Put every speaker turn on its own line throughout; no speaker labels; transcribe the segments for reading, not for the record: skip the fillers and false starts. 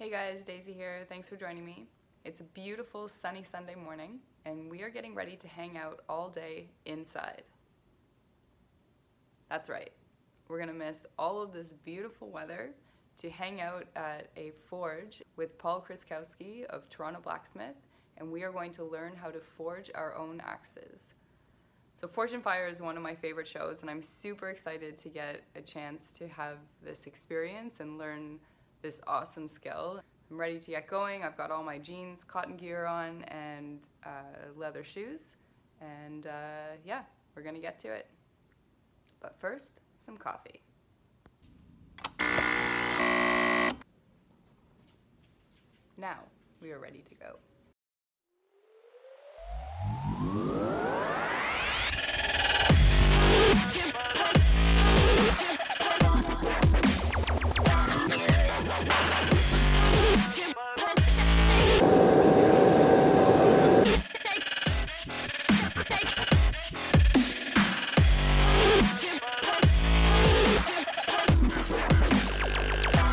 Hey guys, Daisy here. Thanks for joining me. It's a beautiful sunny Sunday morning and we are getting ready to hang out all day inside. That's right. We're gonna miss all of this beautiful weather to hang out at a forge with Paul Krzyszkowski of Toronto Blacksmith, and we are going to learn how to forge our own axes. So Forge and Fire is one of my favorite shows and I'm super excited to get a chance to have this experience and learn this awesome skill. I'm ready to get going. I've got all my jeans, cotton gear on, and leather shoes. And yeah, we're gonna get to it. But first, some coffee. Now, we are ready to go.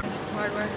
This is hard work.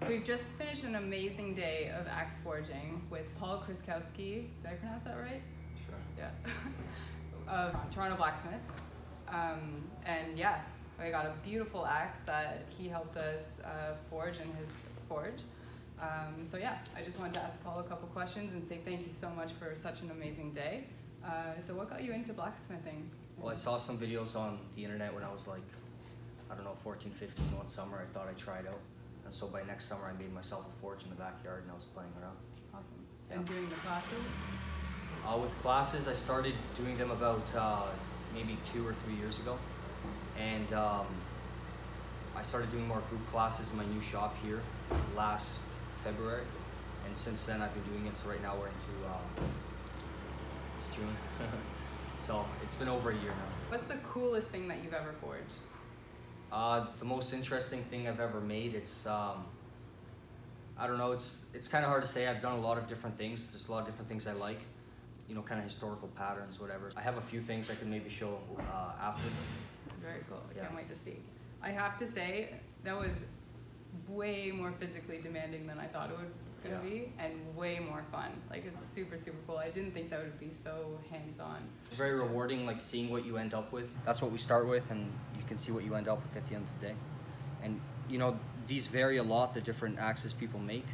We've just finished an amazing day of axe forging with Paul Krzyszkowski. Did I pronounce that right?
Sure.
Yeah. Of Toronto Blacksmith. And yeah, I got a beautiful axe that he helped us forge in his forge. So yeah, I just wanted to ask Paul a couple questions and say thank you so much for such an amazing day. So what got you into blacksmithing?
Well, I saw some videos on the internet when I was like, I don't know, 14, 15, one summer. I thought I'd try it out. And so by next summer I made myself a forge in the backyard and I was playing around.
Awesome.
Yeah.
And doing the classes?
With classes, I started doing them about maybe 2 or 3 years ago. And I started doing more group classes in my new shop here last February. And since then I've been doing it, so right now we're into, it's June. So it's been over a year now.
What's the coolest thing that you've ever forged?
The most interesting thing I've ever made, it's, I don't know, it's kind of hard to say. I've done a lot of different things. There's a lot of different things I like, you know, kind of historical patterns, whatever. I have a few things I can maybe show after.
Very cool. I
Yeah.
can't wait to see. I have to say, that was way more physically demanding than I thought it was going to be, and way more fun. Like, it's super, super cool. I didn't think that would be so hands-on.
It's very rewarding, like seeing what you end up with. That's what we start with, and you can see what you end up with at the end of the day. And, you know, these vary a lot, the different axes people make.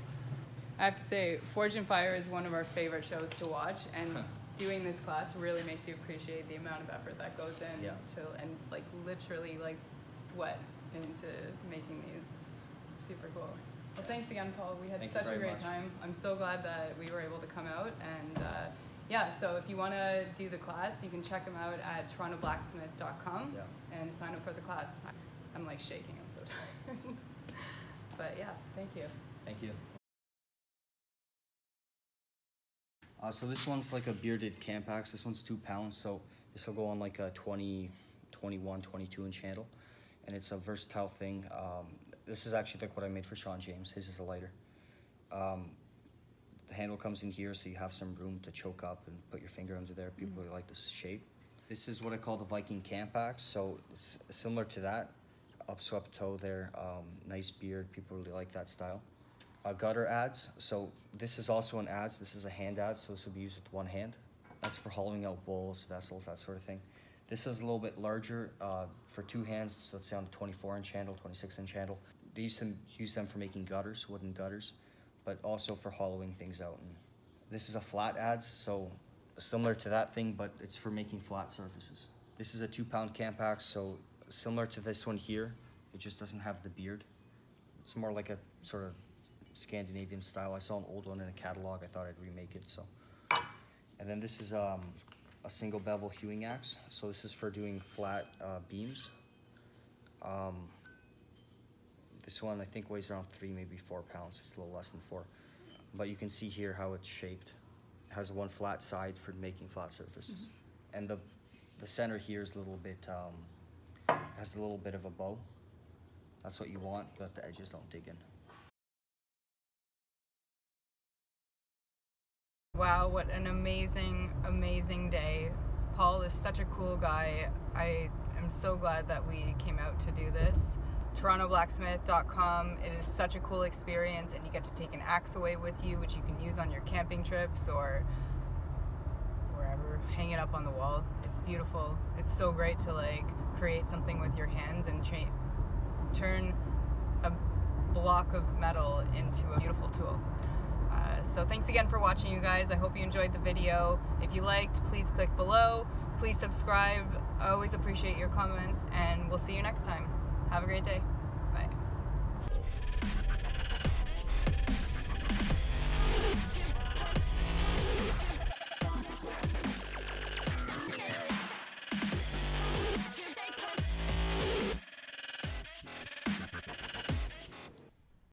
I have to say, Forge and Fire is one of our favorite shows to watch, and doing this class really makes you appreciate the amount of effort that goes in to, and like literally like sweat into making these. Super cool. Well, thanks again, Paul. We had such a great time. I'm so glad that we were able to come out, and yeah, so if you want to do the class, you can check them out at torontoblacksmith.com and sign up for the class. I'm like shaking, I'm so tired. But yeah, thank you.
Thank you. So this one's like a bearded camp axe. This one's 2 pounds, so this will go on like a 20, 21, 22 inch handle. And it's a versatile thing. This is actually like what I made for Sean James. His is a lighter. The handle comes in here, so you have some room to choke up and put your finger under there. People really like this shape. This is what I call the Viking camp axe. So it's similar to that. Up swept toe there, nice beard. People really like that style. Gutter adze. So this is also an adze. This is a hand adze, so this will be used with one hand. That's for hollowing out bowls, vessels, that sort of thing. This is a little bit larger for 2 hands, so let's say on a 24 inch handle, 26 inch handle. They used to use them for making gutters, wooden gutters, but also for hollowing things out. And this is a flat adze, so similar to that thing, but it's for making flat surfaces. This is a 2 pound camp axe, so similar to this one here, it just doesn't have the beard. It's more like a sort of Scandinavian style. I saw an old one in a catalog. I thought I'd remake it. So, and then this is a single bevel hewing axe. So this is for doing flat beams. This one I think weighs around 3, maybe 4 pounds. It's a little less than 4. But you can see here how it's shaped. It has one flat side for making flat surfaces. And the center here is a little bit, has a little bit of a bow. That's what you want, but the edges don't dig in.
Wow, what an amazing, amazing day. Paul is such a cool guy. I am so glad that we came out to do this. TorontoBlacksmith.com. It is such a cool experience, and you get to take an axe away with you, which you can use on your camping trips or wherever. Hang it up on the wall. It's beautiful. It's so great to like create something with your hands and turn a block of metal into a beautiful tool. So thanks again for watching, you guys. I hope you enjoyed the video. If you liked, please click below. Please subscribe. I always appreciate your comments, and we'll see you next time. Have a great day.